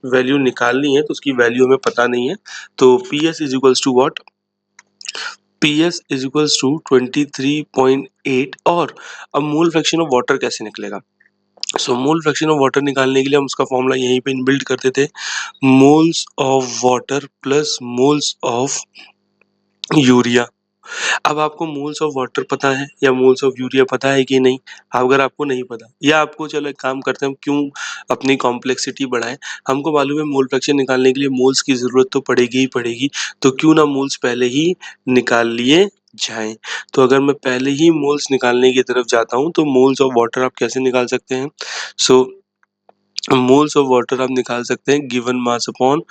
वैल्यू निकालनी है, तो उसकी वैल्यू हमें पता नहीं है। तो P S is equals to what, P S is equals to 23.8। और अब मोल फ्रैक्शन ऑफ वाटर कैसे निकलेगा। So mole fraction of water निकालने के लिए हम उसका फॉर्मूला यहीं पे इनबिल्ट करते थे, moles of water plus moles of urea. अब आपको मोल्स ऑफ वाटर पता है या मोल्स ऑफ यूरिया पता है कि नहीं। अगर आपको नहीं पता, या आपको, चलो एक काम करते हैं, हम क्यों अपनी कॉम्प्लेक्सिटी बढ़ाएं। हमको मालूम है मोल फ्रैक्शन निकालने के लिए मोल्स की जरूरत तो पड़ेगी ही पड़ेगी, तो क्यों ना मोल्स पहले ही निकाल लिए जाएं। तो अगर मैं पहले ही मोल्स निकालने की तरफ जाता हूं, तो मोल्स ऑफ वाटर आप कैसे निकाल सकते हैं। सो मोल्स ऑफ वाटर आप निकाल सकते हैं given mass upon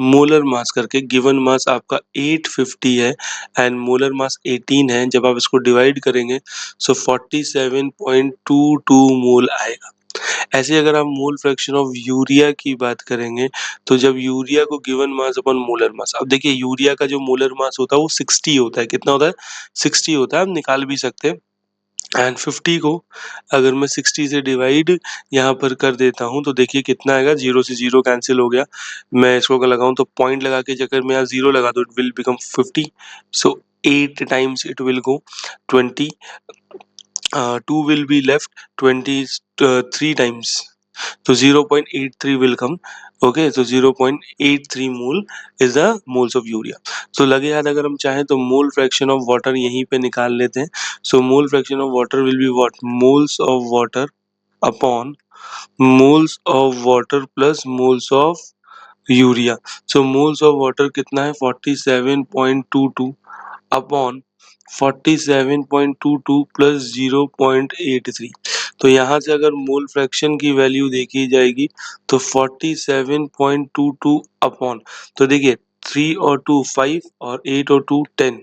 molar mass करके। गिवन मास आपका 850 है एंड मोलर मास 18 है। जब आप इसको डिवाइड करेंगे सो 47.22 मोल आएगा। ऐसे अगर आप मोल फ्रैक्शन ऑफ यूरिया की बात करेंगे, तो जब यूरिया को गिवन मास अपॉन मोलर मास, अब देखिए यूरिया का जो मोलर मास होता है वो 60 होता है। कितना होता है, 60 होता है। आप निकाल भी सकते हैं एंड 50 को अगर मैं 60 से डिवाइड यहाँ पर कर देता हूँ, तो देखिए कितना आएगा, जीरो से जीरो कैंसिल हो गया। मैं इसको अगर लगाऊं तो पॉइंट लगा के अगर मैं यहाँ जीरो लगा दो it will become 50। So 8 times it will go 20, 2 will be left, 23 times, so 0.83 will come। okay, so 0.83 mole is the moles of urea। so लगे याद, अगर हम चाहें तो मोल फ्रैक्शन ऑफ वाटर यहीं पे निकाल लेते हैं। so mole fraction of water will be what, moles of water upon moles of water plus moles of urea. So moles of water कितना है, 47.22 अपॉन 47.22 प्लस 0.83। तो यहाँ से अगर मोल फ्रैक्शन की वैल्यू देखी जाएगी तो 47.22 अपॉन, तो देखिए 3 और 2 5 और 8 और 2 10,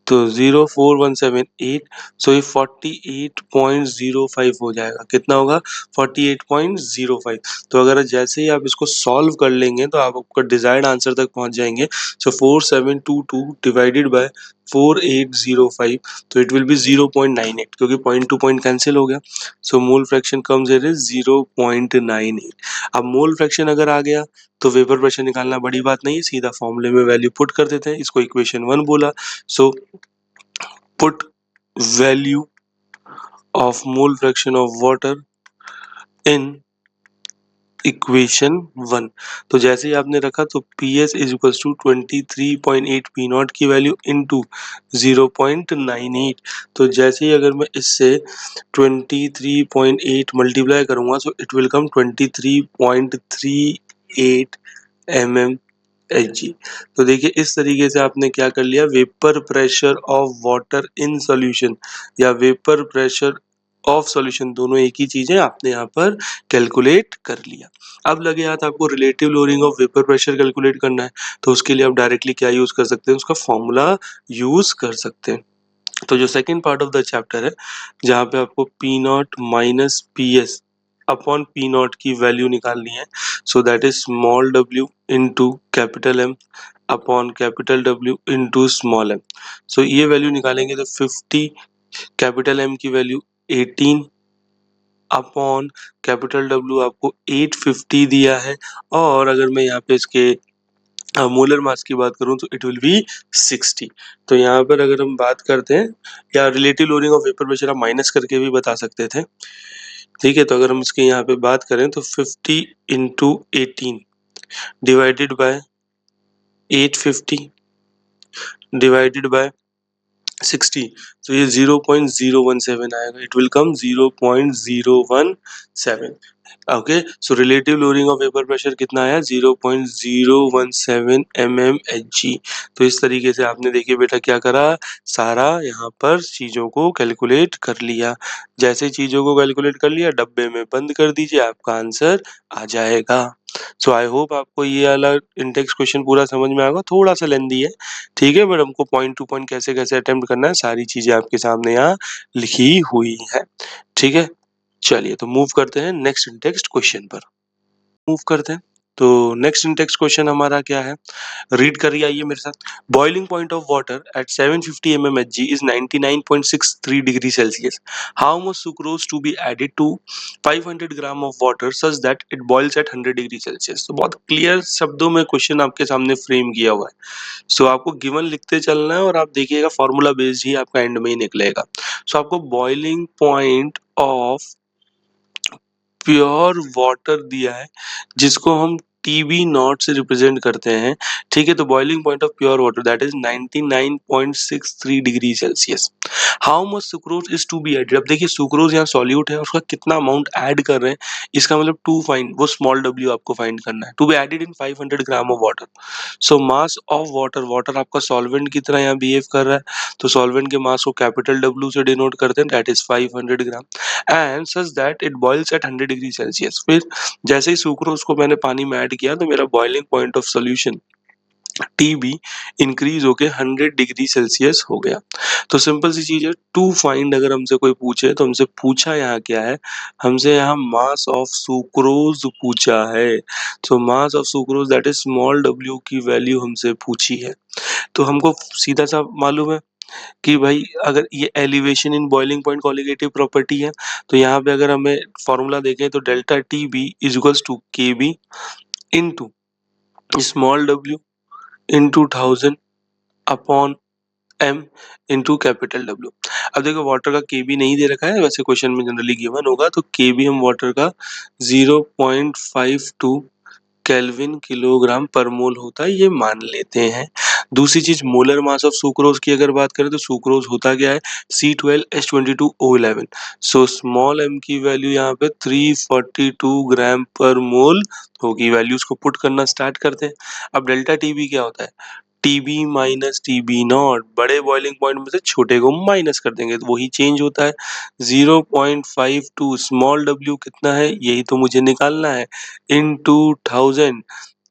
तो 04178। सो ये 48.05 हो जाएगा। कितना होगा, 48.05। तो अगर जैसे ही आप इसको सॉल्व कर लेंगे तो आप आपका डिजायर्ड आंसर तक पहुंच जाएंगे। सो 4722 डिवाइडेड बाय 4805, तो इट विल बी 0.98, क्योंकि पॉइंट टू पॉइंट कैंसिल हो गया। So mole fraction comes here is 0.98। अब मोल फ्रैक्शन अगर आ गया तो वेपर प्रेशर निकालना बड़ी बात नहीं है, सीधा फॉर्मूले में वैल्यू पुट कर देते हैं। इसको इक्वेशन 1 बोला। So put value of mole fraction of water in equation 1। तो जैसे ही आपने रखा तो PS is equals to 23.8 P not की वैल्यू इनटू 0.98। तो जैसे ही अगर मैं इससे 23.8 मल्टीप्लाई करूंगा तो इट विल कम 23.38 mmHg। तो देखिए इस तरीके से आपने क्या कर लिया, vapour pressure of water in solution या वेपर प्रेशर ऑफ सॉल्यूशन, दोनों एक ही चीज है, आपने यहाँ पर कैलकुलेट कर लिया। अब लगे हाथ आपको relative lowering of vapour pressure calculate करना है, तो उसके लिए आप डायरेक्टली क्या यूज कर सकते हैं, उसका फॉर्मूला यूज कर सकते हैं। तो जो second part of the chapter है जहाँ पे आपको P not minus P S upon P not की वैल्यू निकालनी है, so that is small w into capital M upon capital W into small M. सो ये वैल्यू निकालेंगे तो 50, कैपिटल एम की वैल्यू 18 अपॉन कैपिटल W आपको 850 दिया है, और अगर मैं यहाँ पे इसके मोलर मास की बात करूं तो इट विल बी 60। तो यहाँ पर अगर हम बात करते हैं, या relative loading of vapour pressure आप माइनस करके भी बता सकते थे, ठीक है। तो अगर हम इसके यहाँ पे बात करें तो 50 into 18 divided by 850 divided by 60, तो ये 0.017 आएगा, it will come 0.017। Okay, so relative lowering of vapour pressure कितना आया, 0.017 mmHg। तो इस तरीके से आपने देखिए बेटा क्या करा, सारा यहाँ पर चीजों को कैलकुलेट कर लिया। जैसे चीजों को कैलकुलेट कर लिया, डब्बे में बंद कर दीजिए, आपका आंसर आ जाएगा। सो आई होप आपको ये वाला इंटेक्स क्वेश्चन पूरा समझ में आएगा, थोड़ा सा लेंदी है, ठीक है, बट हमको पॉइंट टू पॉइंट कैसे कैसे अटेम्प्ट करना है सारी चीजें आपके सामने यहाँ लिखी हुई है, ठीक है। चलिए तो मूव करते हैं नेक्स्ट इंटेक्स्ट क्वेश्चन पर। मूव करते हैं, तो नेक्स्ट इंटेक्स्ट क्वेश्चन हमारा क्या है, रीड करिए आइए मेरे साथ। Boiling point of water at 750 mmHg is 99.63 degree Celsius. How much sucrose to be added to 500 gram of water such that it boils at 100 degree Celsius. तो बहुत क्लियर शब्दों में क्वेश्चन आपके सामने फ्रेम किया हुआ है। सो आपको गिवन लिखते चलना है और आप देखिएगा फॉर्मूला बेस्ड ही आपका एंड में ही निकलेगा। सो आपको boiling point of pure water दिया है जिसको हम टीबी नॉट से रिप्रेजेंट करते हैं, ठीक है। तो boiling point of pure water that is 99.63 degree Celsius. How much sucrose is to be added, अब देखिए सुक्रोज यहाँ सॉल्यूट है, उसका कितना अमाउंट ऐड कर रहे हैं, इसका मतलब टू फाइंड, वो स्मॉल w आपको फाइंड करना है, to be added in 500 gram of water. So mass of water, water आपका सॉल्वेंट की तरह यहाँ बिहेव कर रहा है, तो सॉल्वेंट के मास को कैपिटल W से डिनोट करते हैं, that is 500 gram, and such that it boils at 100 degree Celsius. फिर जैसे ही सुक्रोज को मैंने पानी में ऐड किया तो मेरा boiling point of solution TB increase होके 100 डिग्री सेल्सियस हो गया। तो सिंपल सी चीज है, टू फाइंड अगर हमसे कोई पूछे तो हमसे पूछा यहाँ क्या है, हमसे यहाँ मास ऑफ सुक्रोज पूछा है। तो mass of sucrose that is small w की वैल्यू हमसे पूछी है। तो हमको सीधा सा मालूम है कि भाई अगर ये elevation in boiling point colligative property है, तो यहाँ पे अगर हमें फॉर्मूला देखें तो delta TB is equals to KB into small w into 1000 upon m into capital W। अब देखो वाटर का KB नहीं दे रखा है, वैसे क्वेश्चन में जनरली गिवन होगा, तो KB हम वाटर का 0.52 केल्विन किलोग्राम पर मोल होता है, ये मान लेते हैं। दूसरी चीज मोलर मास ऑफ सुक्रोज की अगर बात करें तो सुक्रोज होता क्या है, C12H22O11। सो स्मॉल m की वैल्यू यहाँ पे 342 ग्राम पर मोल होगी। वैल्यूज को पुट करना स्टार्ट करते हैं। अब डेल्टा TB क्या होता है, TB माइनस TB नॉट, बड़े बॉइलिंग पॉइंट में से छोटे को माइनस कर देंगे तो वही चेंज होता है। 0.52 स्मॉल w कितना है, यही तो मुझे निकालना है, इनटू 1000।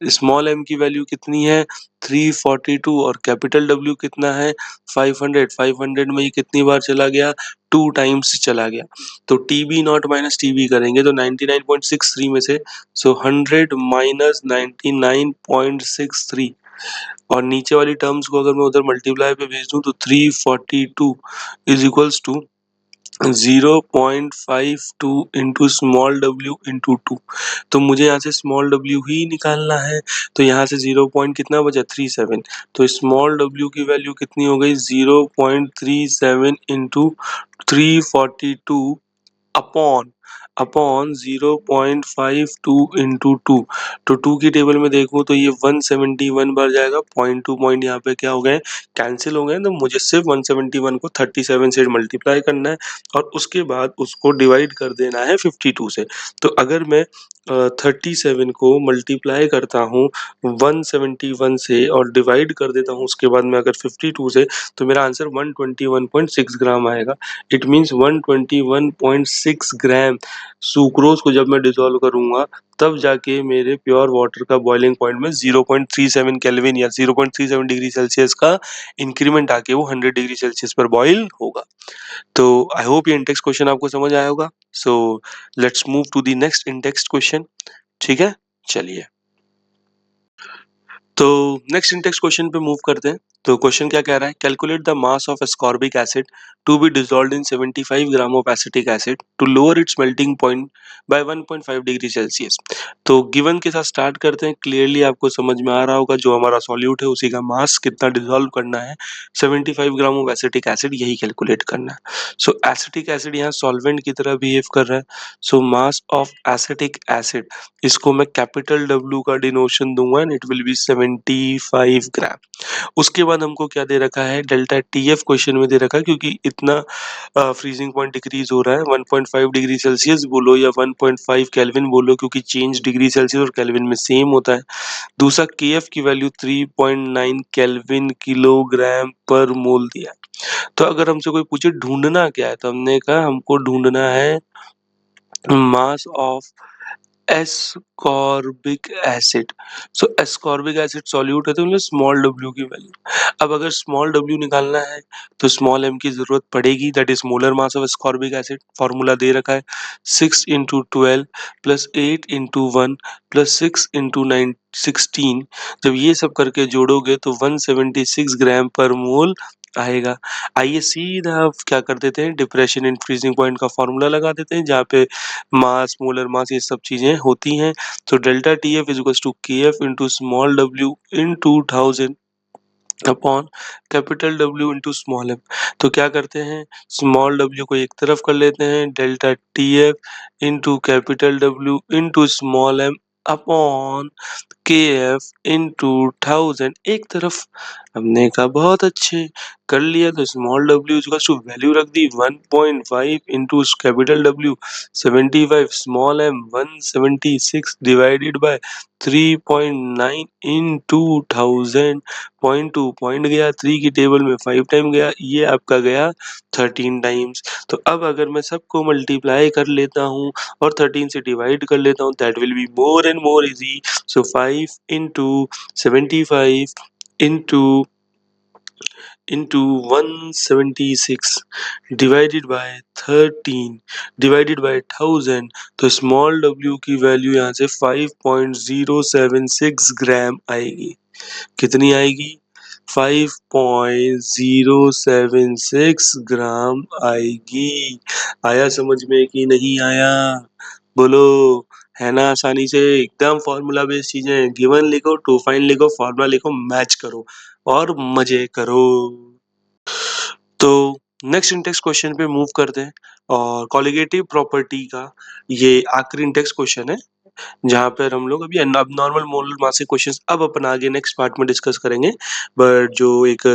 स्मॉल m की वैल्यू कितनी है 342 और कैपिटल W कितना है 500। 500 में ये कितनी बार चला गया, 2 टाइम्स चला गया। तो TB नॉट माइनस TB करेंगे तो 99.63 में से, सो 100 माइनस 99.63, और नीचे वाली टर्म्स को अगर मैं उधर मल्टीप्लाई पे भेज दूं तो 342 is equals to 0.52 into small w into 2। तो मुझे यहाँ से स्मॉल w ही निकालना है, तो यहाँ से 0 पॉइंट कितना बचा 37। तो स्मॉल w की वैल्यू कितनी हो गई 0.37 इंटू 342 अपॉन 0.52 इंटू 2। तो 2 की टेबल में देखूं तो ये 171 बढ़ जाएगा। पॉइंट टू पॉइंट यहाँ पे क्या हो गए कैंसिल हो गए। तो मुझे सिर्फ 171 को 37 से मल्टीप्लाई करना है और उसके बाद उसको डिवाइड कर देना है 52 से। तो अगर मैं 37 को मल्टीप्लाई करता हूँ 171 से और डिवाइड कर देता हूँ उसके बाद में अगर 52 से, तो मेरा आंसर 121.6 ग्राम आएगा। इट मीन्स 121.6 ग्राम सुक्रोज को जब मैं डिसॉल्व करूंगा तब जाके मेरे प्योर वाटर का बॉइलिंग पॉइंट में 0.37 केल्विन या 0.37 डिग्री सेल्सियस का इंक्रीमेंट आके वो 100 डिग्री सेल्सियस पर बॉइल होगा। तो आई होप ये इंटेक्स क्वेश्चन आपको समझ आया होगा। So let's move to the next intext question. ठीक है, चलिए तो नेक्स्ट इंटेक्स क्वेश्चन पे मूव करते हैं। तो क्वेश्चन क्या कह रहा है, calculate the mass of ascorbic acid to be dissolved in 75 gram of acetic acid to lower its melting point by 1.5 degree Celsius. तो गिवन के साथ स्टार्ट करते हैं। क्लियरली आपको समझ में आ रहा होगा जो हमारा सॉल्यूट है उसी का मास कितना डिसॉल्व करना है 75 ग्राम ऑफ एसिटिक एसिड, यही कैलकुलेट करना है। सो एसिटिक एसिड यहाँ सॉल्वेंट की तरह बिहेव कर रहा है। सो मास ऑफ एसिटिक एसिड, इसको मैं कैपिटल W का डिनोशन दूंगा एंड इट विल बी 75 ग्राम। उसके बाद हमको क्या दे रखा है, डेल्टा TF क्वेश्चन में दे रखा है, क्योंकि इतना फ्रीजिंग पॉइंट डिक्रीज हो रहा है 1.5 डिग्री सेल्सियस बोलो या 1.5 केल्विन बोलो, क्योंकि चेंज डिग्री सेल्सियस और केल्विन में सेम होता है। दूसरा KF की वैल्यू 3.9 केल्विन किलोग्राम पर मोल दिया। तो अगर हमसे कोई पूछे ढूंढना क्या है, तो हमने कहा हमको ढूंढना है मास of ascorbic acid. So ascorbic acid solute है तो उनमें स्मॉल w की वैल्यू। अब अगर स्मॉल w निकालना है तो स्मॉल m की जरूरत पड़ेगी, that is molar mass of ascorbic acid. Formula दे रखा है 6 into 12 plus 8 into 1 plus 6 into 9 16। जब ये सब करके जोड़ोगे तो 176 ग्राम पर मोल आएगा। आइए सीधा अब क्या कर देते हैं, डिप्रेशन इन फ्रीजिंग पॉइंट का फॉर्मूला लगा देते हैं जहाँ पे मास, मोलर मास, ये सब चीजें होती हैं। तो delta TF is equals to KF into small w into 1000 upon capital W into small m। तो क्या करते हैं, स्मॉल w को एक तरफ कर लेते हैं, delta TF into capital W into small m upon KF into 1000 एक तरफ। हमने कहा बहुत अच्छे कर लिया। तो small w equals to value रख दी 1.5 into capital W 75, small m 176 divided by 3.9 into 1000। Point to point गया, 3 की टेबल में 5 टाइम गया, ये आपका गया 13 टाइम्स। तो अब अगर मैं सबको मल्टीप्लाई कर लेता हूँ और 13 से डिवाइड कर लेता हूँ, that will be more and more easy. So 5 into 75 into 176 divided bye 13 divided by 1000। तो स्मॉल w की वैल्यू यहाँ से 5.076 ग्राम आएगी। कितनी आएगी, 5.076 ग्राम आएगी। आया समझ में कि नहीं आया, बोलो। है ना, आसानी से एकदम फॉर्मूला बेस्ड चीजें, गिवन लिखो, टू फाइंड लिखो, फॉर्मूला लिखो, मैच करो और मजे करो। तो नेक्स्ट इंटेक्स क्वेश्चन पे मूव करते हैं और कॉलिगेटिव प्रॉपर्टी का ये आखिरी इंटेक्स क्वेश्चन है जहाँ पर हम लोग अभी अब नॉर्मल मोलर मास के क्वेश्चंस अब अपन आगे नेक्स्ट पार्ट में डिस्कस करेंगे। बट जो एक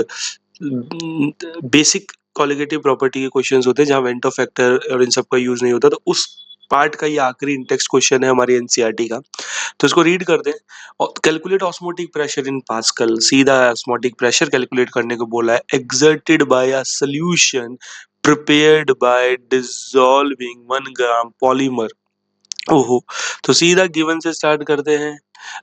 बेसिक कॉलिगेटिव प्रॉपर्टी के क्वेश्चंस होते हैं जहाँ वेंटो फैक्टर और इन सब का यूज नहीं होता, तो उस पार्ट का ये आखिरी इंटेक्स क्वेश्चन है हमारी एनसीईआरटी का। तो इसको रीड कर दें। और calculate osmotic pressure in pascal, सीधा ऑस्मोटिक प्रेशर कैलकुलेट करने को बोला है। Exerted by a solution prepared by dissolving 1 gram polymer. ओहो, तो सीधा गिवन से स्टार्ट करते हैं।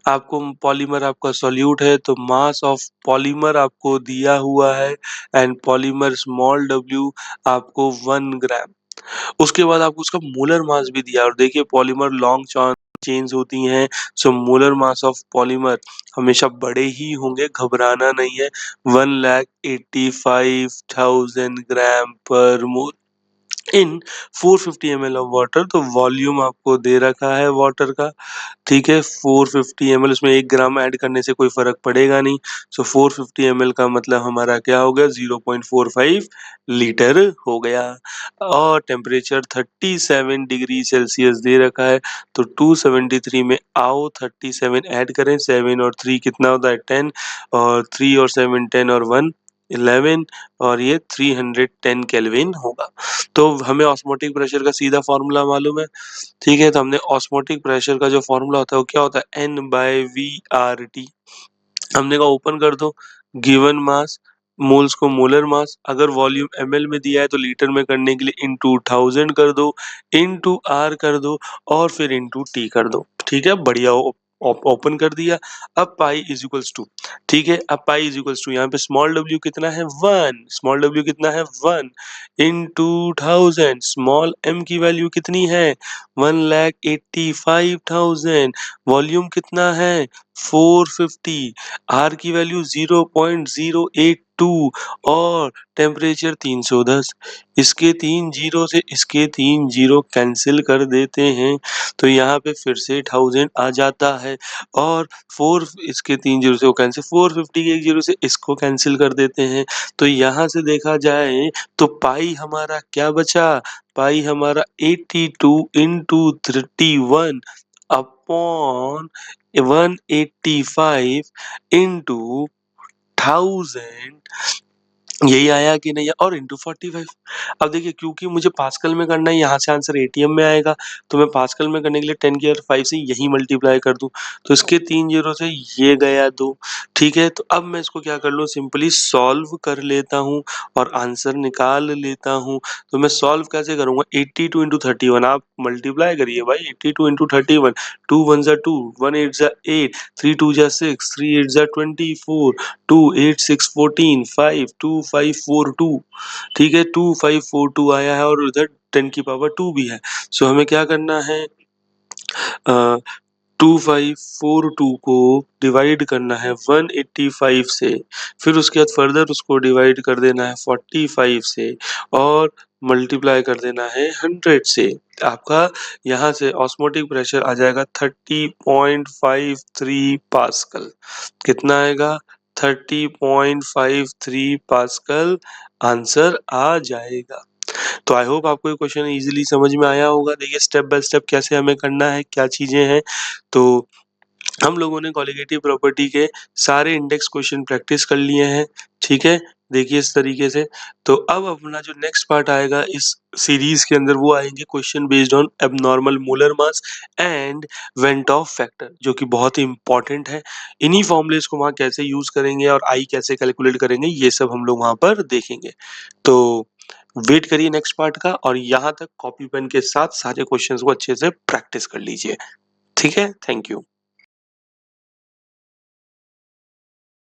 आपको पॉलीमर आपका सॉल्यूट है तो मास ऑफ पॉलीमर आपको दिया हुआ है एंड पॉलीमर स्मॉल w आपको 1 ग्राम। उसके बाद आपको उसका मोलर मास भी दिया और देखिए पॉलीमर लॉन्ग चेन्स होती हैं, so molar mass of polymer हमेशा बड़े ही होंगे, घबराना नहीं है। 1,85,000 ग्राम पर मोल। इन 450 ml ऑफ वाटर। तो वॉल्यूम आपको दे रखा है वाटर का, ठीक है, 450 ml, उसमें 1 ग्राम ऐड करने से कोई फर्क पड़ेगा नहीं। सो 450 ml का मतलब हमारा क्या हो गया, 0.45 लीटर हो गया। और टेम्परेचर 37 डिग्री सेल्सियस दे रखा है, तो 273 में आओ 37 ऐड करें, 7 और 3 कितना होता है 10, और 3 और 7 10 और 1 11, और ये 310 केल्विन होगा। तो हमें ऑस्मोटिक प्रेशर का सीधा फॉर्मूला मालूम है, ठीक है। तो हमने ऑस्मोटिक प्रेशर का जो फॉर्मूला होता है वो क्या होता है, N/V/RT। हमने कहा ओपन कर दो, गिवन मास, मोल्स को मोलर मास, अगर वॉल्यूम ml में दिया है तो लीटर में करने के लिए इनटू 1000 कर दो, इनटू r कर दो, और फिर इनटू t कर दो, ठीक है। बढ़िया, ओपन कर दिया। अब पाई इज इक्वल्स टू, ठीक है, अब पाई इज इक्वल्स टू, यहाँ पे स्मॉल w कितना है 1, स्मॉल w कितना है 1 इनटू 1000, स्मॉल m की वैल्यू कितनी है 1,85,000, वॉल्यूम कितना है 450, आर की वैल्यू 0.082, और टेम्परेचर 310। इसके 3 जीरो से इसके 3 जीरो कैंसिल कर देते हैं, तो यहाँ पे फिर से 1000 आ जाता है, और 4 इसके 3 जीरो से वो कैंसिल, 450 के 1 जीरो से इसको कैंसिल कर देते हैं। तो यहाँ से देखा जाए तो पाई हमारा क्या बचा, पाई हमारा 82 इंटू 31 अपॉन 185 इंटू 1000, यही आया कि नहीं, और इंटू 45। अब देखिए क्योंकि मुझे पास्कल में करना है, यहाँ से आंसर एटीएम में आएगा, तो मैं पास्कल में करने के लिए 10⁵ से यही मल्टीप्लाई कर दूं, तो इसके 3 जीरो से ये गया 2, ठीक है। तो अब मैं इसको क्या कर लूँ, सिंपली सॉल्व कर लेता हूँ और आंसर निकाल लेता हूँ। तो मैं सॉल्व कैसे करूँगा, 82 इंटू 31, आप मल्टीप्लाई करिए भाई, 82 इंटू 31, 2 1 जा 2, 1 8 जा 8, 3 2 जा 6, 3 8 जा 24, 2 8 6 14, 5 2 5 4 2, ठीक है, 2 5 4 2 आया है, और उधर 10 की पावर 2 भी है। सो हमें क्या करना है, 2542 को डिवाइड करना है 185 से, फिर उसके बाद फर्दर उसको डिवाइड कर देना है 45 से, और मल्टीप्लाई कर देना है 100 से। आपका यहाँ से ऑस्मोटिक प्रेशर आ जाएगा 30.53 पास्कल। कितना आएगा, 30.53 पास्कल आंसर आ जाएगा। तो आई होप आपको ये क्वेश्चन इजीली समझ में आया होगा। देखिए स्टेप बाय स्टेप कैसे हमें करना है, क्या चीजें हैं। तो हम लोगों ने कॉलिगेटिव प्रॉपर्टी के सारे इंडेक्स क्वेश्चन प्रैक्टिस कर लिए हैं, ठीक है। देखिए इस तरीके से। तो अब अपना जो नेक्स्ट पार्ट आएगा इस सीरीज के अंदर, वो आएंगे question based on abnormal molar mass and went of factor, जो कि बहुत ही इंपॉर्टेंट है। इन्हीं फॉर्मूलेस को वहाँ कैसे यूज करेंगे और आई कैसे कैलकुलेट करेंगे, ये सब हम लोग वहाँ पर देखेंगे। तो वेट करिए नेक्स्ट पार्ट का, और यहाँ तक कॉपी पेन के साथ सारे क्वेश्चंस को अच्छे से प्रैक्टिस कर लीजिए, ठीक है। Thank you.